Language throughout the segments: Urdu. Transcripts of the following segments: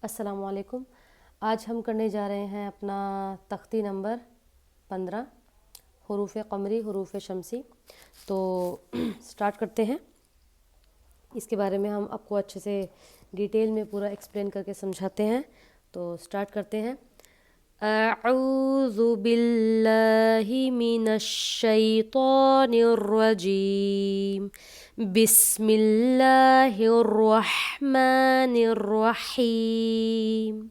السلام علیکم۔ آج ہم کرنے جا رہے ہیں اپنا تختی نمبر 15 حروف قمری حروف شمسی۔ تو سٹارٹ کرتے ہیں۔ اس کے بارے میں ہم آپ کو اچھے سے ڈیٹیل میں پورا ایکسپلین کر کے سمجھاتے ہیں۔ تو سٹارٹ کرتے ہیں۔ اعوذ باللہ من الشیطان الرجیم، بسم اللہ الرحمن الرحیم۔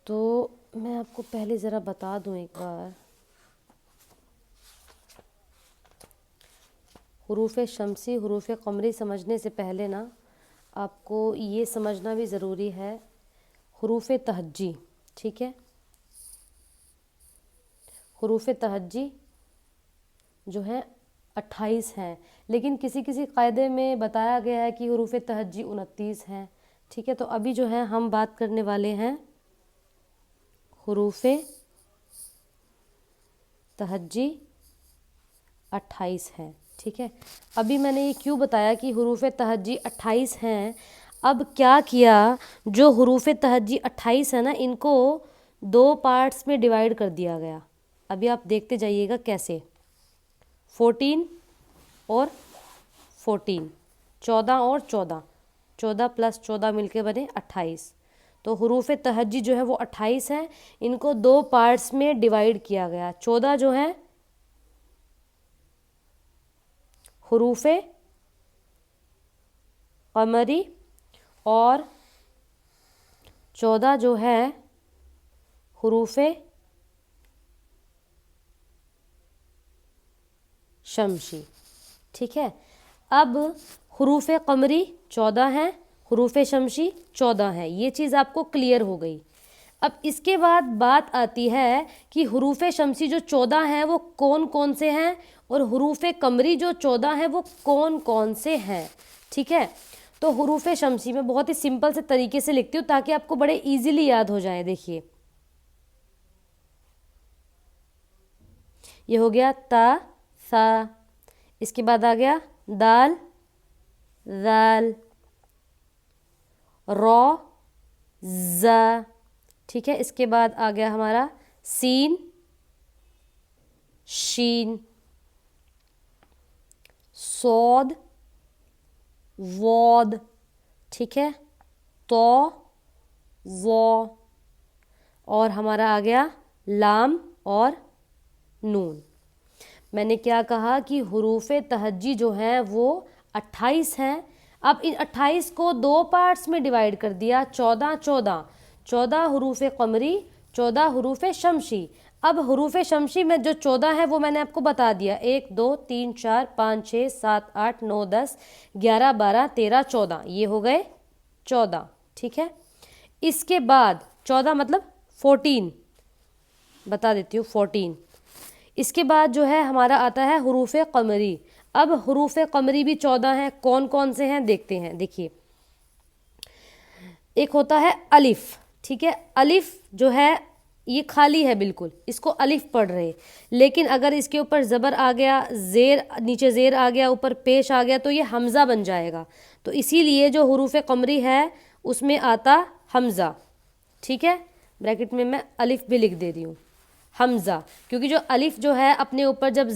تو میں آپ کو پہلے ذرا بتا دوں ایک بار، حروف شمسی حروف قمری سمجھنے سے پہلے نا آپ کو یہ سمجھنا بھی ضروری ہے حروف تہجی، ٹھیک ہے؟ حروف تہجی جو ہے 28 ہیں، لیکن کسی کسی قاعدے میں بتایا گیا ہے کہ حروف تہجی 29 ہیں، ٹھیک ہے؟ تو ابھی جو ہے ہم بات کرنے والے ہیں حروف تہجی 28 ہیں، ٹھیک ہے؟ ابھی میں نے یہ کیوں بتایا کہ حروف تہجی 28 ہیں؟ اب کیا کیا، جو حروف تہجی 28 ہیں نا، ان کو 2 پارٹس میں ڈیوائیڈ کر دیا گیا۔ ابھی آپ دیکھتے جائیے گا کیسے۔ 14 اور 14، 14 اور 14، 14 پلس 14 مل کے بنے 28۔ تو حروف تہجی جو ہے وہ 28 ہیں، ان کو 2 پارٹس میں ڈیوائیڈ کیا گیا۔ 14 جو ہیں حروف قمری اور 14 جو ہے حروف شمسی، ٹھیک ہے؟ اب حروف قمری 14 ہیں، حروف شمسی 14 ہیں، یہ چیز آپ کو کلیئر ہو گئی۔ اب اس کے بعد بات آتی ہے کہ حروف شمسی جو 14 ہیں وہ کون کون سے ہیں، اور حروف قمری جو 14 ہیں وہ کون کون سے ہیں، ٹھیک ہے؟ تو حروف شمسی میں بہت ہی سمپل سے طریقے سے لکھتی ہوں تاکہ آپ کو بڑے ایزیلی یاد ہو جائیں۔ دیکھیے، یہ ہو گیا تا ثا، اس کے بعد آ گیا دال ذال، را زا، ٹھیک ہے؟ اس کے بعد آ گیا ہمارا سین شین، صاد واد، ٹھیک ہے؟ تو وا، اور ہمارا آ گیا لام اور نون۔ میں نے کیا کہا کہ حروف تہجی جو ہیں وہ 28 ہیں۔ اب ان 28 کو 2 پارٹس میں ڈیوائیڈ کر دیا، 14 14، 14 حروف قمری، 14 حروف شمسی۔ اب حروف شمسی میں جو 14 ہیں وہ میں نے آپ کو بتا دیا، 1 2 3 4 5 6 7 8 9 10 11 12 13 14، یہ ہو گئے 14، ٹھیک ہے؟ اس کے بعد 14 مطلب 14، بتا دیتی ہوں 14۔ اس کے بعد جو ہے ہمارا آتا ہے حروف قمری۔ اب حروف قمری بھی 14 ہیں، کون کون سے ہیں دیکھتے ہیں۔ دیکھیے، ایک ہوتا ہے الف، ٹھیک ہے؟ الف جو ہے یہ خالی ہے بالکل، اس کو الف پڑھ رہے، لیکن اگر اس کے اوپر زبر آ گیا، زیر نیچے زیر آ گیا، اوپر پیش آ گیا تو یہ حمزہ بن جائے گا۔ تو اسی لیے جو حروف قمری ہے اس میں آتا حمزہ، ٹھیک ہے؟ بریکٹ میں الف بھی لکھ دے رہی ہوں، حمزہ، کیونکہ جو الف جو ہے اپنے اوپر جب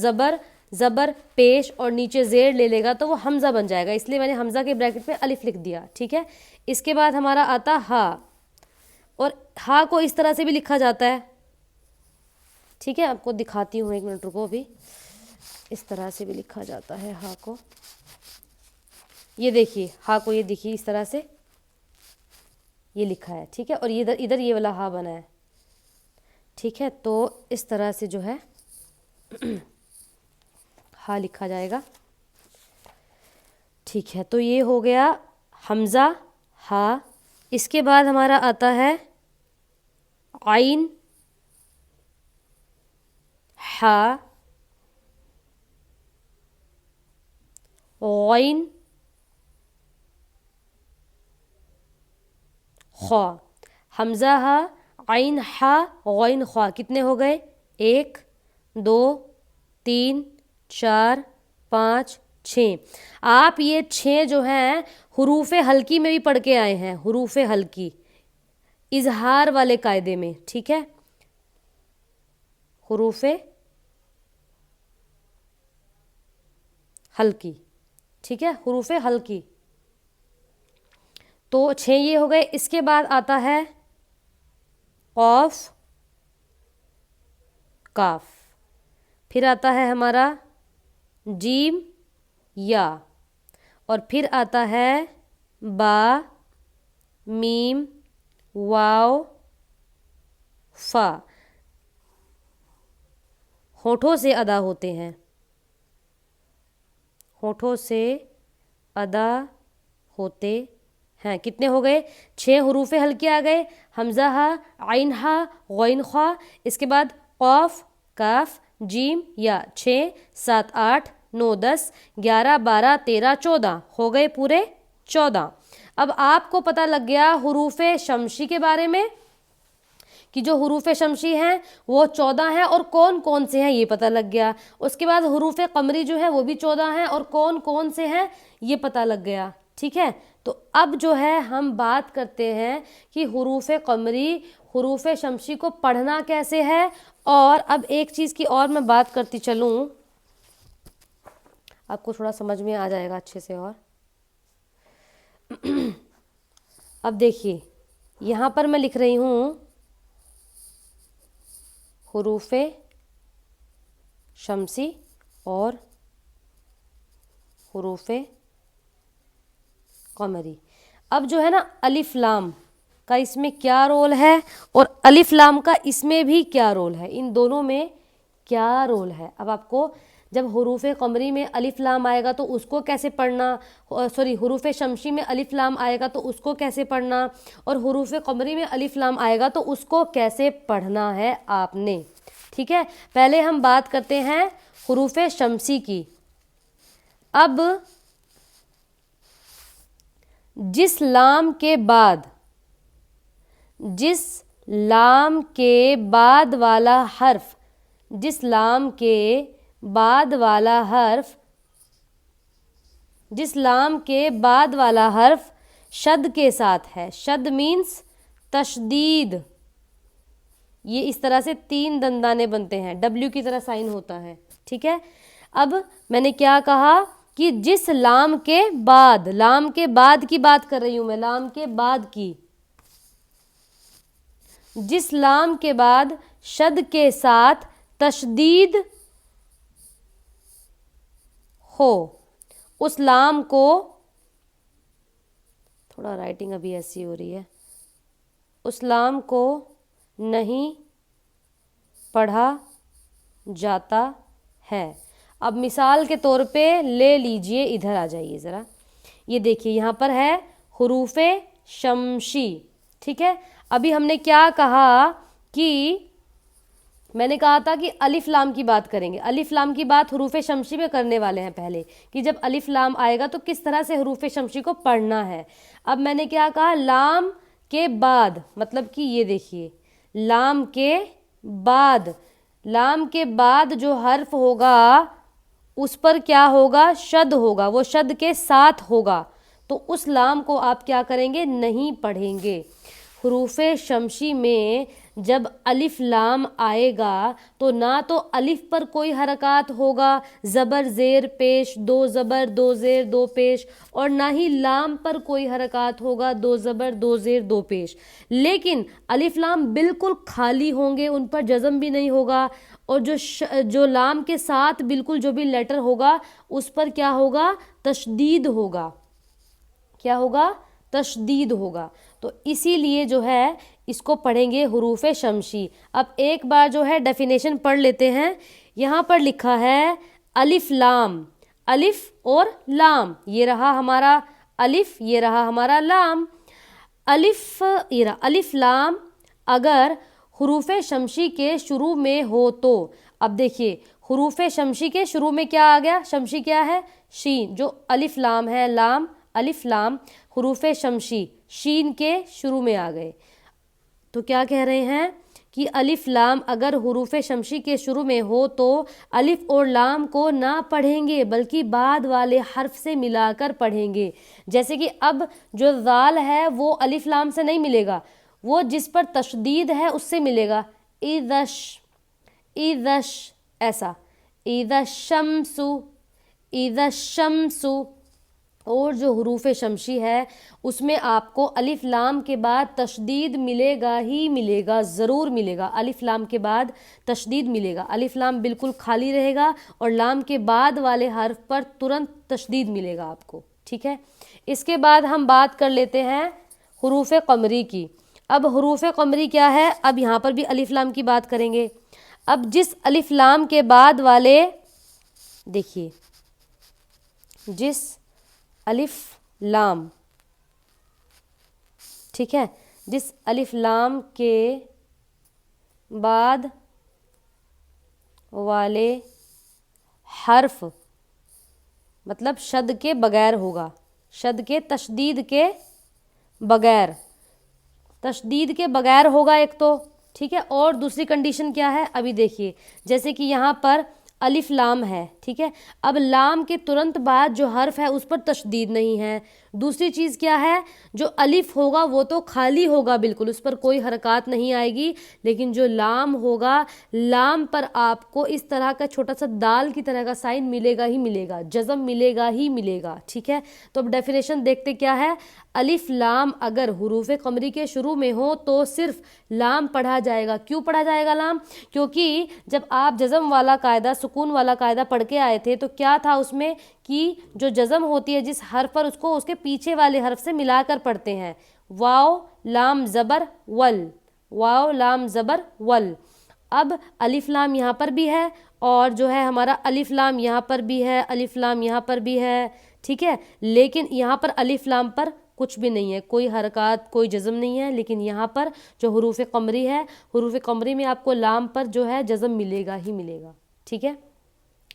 زبر پیش اور نیچے زیر لے لے گا تو وہ حمزہ بن جائے گا، اس لیے میں نے حمزہ کے بریکٹ میں الف لکھ دیا، ٹھیک ہے؟ اس کے بعد ہمارا آتا ہا، اور ہا کو اس طرح سے بھی لکھا جاتا ہے، ٹھیک ہے؟ آپ کو دکھاتی ہوں، 1 منٹ رکو، بھی اس طرح سے بھی لکھا جاتا ہے ہا کو۔ یہ دیکھیے ہا کو، یہ دیکھیے اس طرح سے یہ لکھا ہے، ٹھیک ہے؟ اور ادھر یہ والا ہا بنا ہے، ٹھیک ہے؟ تو اس طرح سے جو ہے ہا لکھا جائے گا، ٹھیک ہے؟ تو یہ ہو گیا حمزہ ہا۔ اس کے بعد ہمارا آتا ہے عین ہا، غین خا، حمزہ ہا عین ہا غین خا، کتنے ہو گئے؟ 1 2 3 4 5 6۔ آپ یہ 6 جو ہیں حروف ہلکی میں بھی پڑھ کے آئے ہیں, حروف ہلکی اظہار والے قاعدے میں, ٹھیک ہے, حروف ہلکی, ٹھیک ہے, حروف ہلکی. تو 6 یہ ہو گئے. اس کے بعد آتا ہے قاف, کاف, پھر آتا ہے ہمارا جیم, یا, اور پھر آتا ہے با, میم, واو, فا. ہونٹوں سے ادا ہوتے ہیں, ہونٹوں سے ادا ہوتے ہیں. کتنے ہو گئے؟ 6 حروف ہلکے آ گئے, حمزہ ہا, عین ہا, غین خا, اس کے بعد قاف, کاف, جیم, یا. 6 7 8 9 10 11 12 13 14 ہو گئے پورے 14. اب آپ کو پتہ لگ گیا حروف شمسی کے بارے میں کہ جو حروف شمسی ہیں وہ 14 ہیں اور کون کون سے ہیں یہ پتہ لگ گیا. اس کے بعد حروف قمری جو ہے وہ بھی 14 ہیں اور کون کون سے ہیں یہ پتہ لگ گیا, ٹھیک ہے. تو اب جو ہے ہم بات کرتے ہیں کہ حروف قمری, حروف شمسی کو پڑھنا کیسے ہے. اور اب ایک چیز کی اور میں بات کرتی چلوں, آپ کو تھوڑا سمجھ میں آ جائے گا اچھے سے. اور اب دیکھیے یہاں پر میں لکھ رہی ہوں حروف شمسی اور حروف قمری. اب جو ہے نا الف لام کا اس میں کیا رول ہے اور الف لام کا اس میں بھی کیا رول ہے, ان دونوں میں کیا رول ہے. اب آپ کو جب حروف قمری میں الف لام آئے گا تو اس کو کیسے پڑھنا, حروف شمسی میں الف لام آئے گا تو اس کو کیسے پڑھنا, اور حروف قمری میں الف لام آئے گا تو اس کو کیسے پڑھنا ہے آپ نے, ٹھیک ہے. پہلے ہم بات کرتے ہیں حروف شمسی کی. اب جس لام کے بعد والا حرف, جس لام کے بعد والا حرف شد کے ساتھ ہے, شد مینس تشدید, یہ اس طرح سے 3 دندانے بنتے ہیں, ڈبلیو کی طرح سائن ہوتا ہے, ٹھیک ہے. اب میں نے کیا کہا کہ جس لام کے بعد, لام کے بعد کی بات کر رہی ہوں میں, لام کے بعد کی, جس لام کے بعد شد کے ساتھ تشدید ہو اس لام کو, تھوڑا رائٹنگ ابھی ایسی ہو رہی ہے, اس لام کو نہیں پڑھا جاتا ہے. اب مثال کے طور پہ لے لیجئے, ادھر آ جائیے ذرا, یہ دیکھیے یہاں پر ہے حروف شمسی, ٹھیک ہے. ابھی ہم نے کیا کہا کہ میں نے کہا تھا کہ الف لام کی بات کریں گے, الف لام کی بات حروف شمسی میں کرنے والے ہیں پہلے, کہ جب الف لام آئے گا تو کس طرح سے حروف شمسی کو پڑھنا ہے. اب میں نے کیا کہا, لام کے بعد, مطلب کہ یہ دیکھیے لام کے بعد جو حرف ہوگا اس پر کیا ہوگا, شد ہوگا, وہ شد کے ساتھ ہوگا, تو اس لام کو آپ کیا کریں گے, نہیں پڑھیں گے. حروف شمسی میں جب الف لام آئے گا تو نہ تو الف پر کوئی حرکات ہوگا, زبر زیر پیش, 2 زبر 2 زیر 2 پیش, اور نہ ہی لام پر کوئی حرکات ہوگا, 2 زبر 2 زیر 2 پیش. لیکن الف لام بالکل خالی ہوں گے, ان پر جزم بھی نہیں ہوگا, اور جو لام کے ساتھ بالکل جو بھی لیٹر ہوگا اس پر کیا ہوگا, تشدید ہوگا. کیا ہوگا, تشدید ہوگا. تو اسی لیے جو ہے اس کو پڑھیں گے حروف شمسی. اب ایک بار جو ہے ڈیفینیشن پڑھ لیتے ہیں. یہاں پر لکھا ہے الف لام, الف اور لام, یہ رہا ہمارا الف, یہ رہا ہمارا لام. الف لام اگر حروف شمسی کے شروع میں ہو تو, اب دیکھیے حروف شمسی کے شروع میں کیا آ گیا, شمسی کیا ہے, شین, جو الف لام ہے, لام الف لام حروف شمسی شین کے شروع میں آ گئے. تو کیا کہہ رہے ہیں کہ الف لام اگر حروف شمسی کے شروع میں ہو تو الف اور لام کو نہ پڑھیں گے بلکہ بعد والے حرف سے ملا کر پڑھیں گے. جیسے کہ اب جو ذال ہے وہ الف لام سے نہیں ملے گا, وہ جس پر تشدید ہے اس سے ملے گا. اذش, اذش, ایسا. اذا الشمس, اذا الشمس. اور جو حروف شمسی ہے اس میں آپ کو الف لام کے بعد تشدید ملے گا ہی ملے گا, ضرور ملے گا. الف لام کے بعد تشدید ملے گا, الف لام بالکل خالی رہے گا اور لام کے بعد والے حرف پر ترنت تشدید ملے گا آپ کو, ٹھیک ہے. اس کے بعد ہم بات کر لیتے ہیں حروف قمری کی. اب حروف قمری کیا ہے, اب یہاں پر بھی الف لام کی بات کریں گے. اب جس الف لام کے بعد والے, دیکھیے, جس الف لام, ٹھیک ہے, جس الف لام کے بعد والے حرف مطلب شد کے بغیر ہوگا, شد کے تشدید کے بغیر, تشدید کے بغیر ہوگا ایک تو, ٹھیک ہے. اور دوسری کنڈیشن کیا ہے ابھی دیکھیے, جیسے کہ یہاں پر الف لام ہے, ٹھیک ہے, اب لام کے ترنت بعد جو حرف ہے اس پر تشدید نہیں ہے. دوسری چیز کیا ہے, جو الف ہوگا وہ تو خالی ہوگا بالکل, اس پر کوئی حرکات نہیں آئے گی, لیکن جو لام ہوگا لام پر آپ کو اس طرح کا چھوٹا سا دال کی طرح کا سائن ملے گا ہی ملے گا, جزم ملے گا ہی ملے گا, ٹھیک ہے. تو اب ڈیفینیشن دیکھتے کیا ہے, الف لام اگر حروف قمری کے شروع میں ہو تو صرف لام پڑھا جائے گا. کیوں پڑھا جائے گا لام؟ کیونکہ جب آپ جزم والا قاعدہ, سکون والا قاعدہ پڑھ کے آئے تھے تو کیا تھا اس میں کہ جو جزم ہوتی ہے جس حرف پر اس کو اس کے پیچھے والے حرف سے ملا کر پڑھتے ہیں. واو لام زبر ول, واو لام زبر ول. اب الف لام یہاں پر بھی ہے اور جو ہے ہمارا الف لام یہاں پر بھی ہے, الف لام یہاں پر بھی ہے, ٹھیک ہے, لیکن یہاں پر الف لام پر کچھ بھی نہیں ہے, کوئی حرکات, کوئی جزم نہیں ہے. لیکن یہاں پر جو حروف قمری ہے, حروف قمری میں آپ کو لام پر جو ہے جزم ملے گا ہی ملے گا, ٹھیک ہے.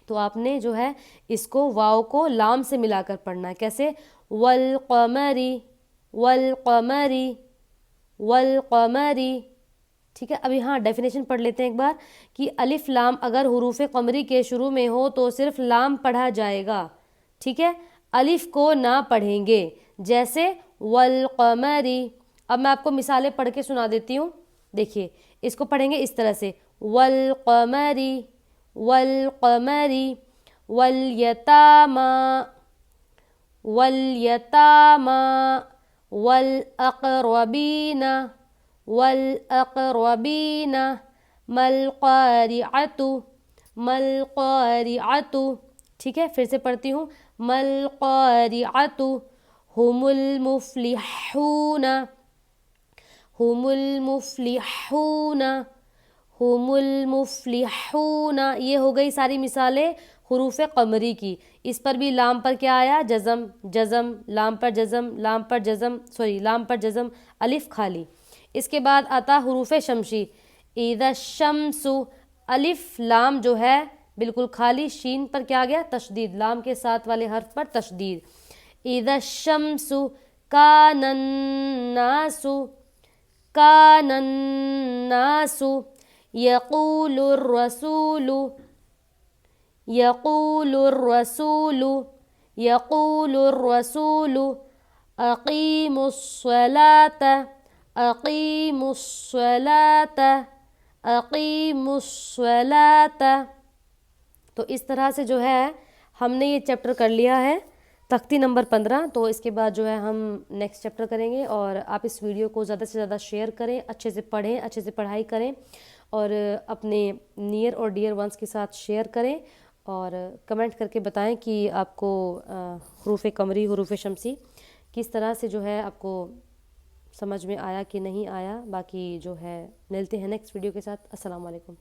تو آپ نے جو ہے اس کو واو کو لام سے ملا کر پڑھنا ہے. کیسے؟ والقمری, والقمری, والقمری, ٹھیک ہے. ابھی ہاں ڈیفینیشن پڑھ لیتے ہیں ایک بار کہ الف لام اگر حروف قمری کے شروع میں ہو تو صرف لام پڑھا جائے گا, ٹھیک ہے, الف کو نہ پڑھیں گے. جیسے والقمری. اب میں آپ کو مثالیں پڑھ کے سنا دیتی ہوں, دیکھیے اس کو پڑھیں گے اس طرح سے, والقمری, والقمری, والیتاما, والیتاما, والاقربین, والاقربین, مالقارعۃ, مالقارعۃ, ٹھیک ہے. پھر سے پڑھتی ہوں, مالقارعۃ, هم المفلحون, هم المفلحون, هم المفلحون. یہ ہو گئی ساری مثالیں حروف قمری کی. اس پر بھی لام پر کیا آیا؟ جزم, جزم, لام پر جزم, لام پر جزم, لام پر جزم, الف خالی. اس کے بعد آتا حروف شمسی. اذا الشمس, الف لام جو ہے بالکل خالی, شین پر کیا گیا؟ تشدید, لام کے ساتھ والے حرف پر تشدید. اذا الشمس, کان الناس, کان الناس, یقول الرسول, یقول الرسول, یقول الرسول, اقیموا الصلاة, اقیموا الصلاة, اقیموا الصلاة. تو اس طرح سے جو ہے ہم نے یہ چیپٹر کر لیا ہے, تختی نمبر 15. تو اس کے بعد جو ہے ہم نیکسٹ چیپٹر کریں گے. اور آپ اس ویڈیو کو زیادہ سے زیادہ شیئر کریں, اچھے سے پڑھیں, اچھے سے پڑھائی کریں, اور اپنے نیئر اور ڈیئر ونس کے ساتھ شیئر کریں, اور کمنٹ کر کے بتائیں کہ آپ کو حروف قمری, حروف شمسی کس طرح سے جو ہے آپ کو سمجھ میں آیا کہ نہیں آیا. باقی جو ہے ملتے ہیں نیکسٹ ویڈیو کے ساتھ. السلام علیکم.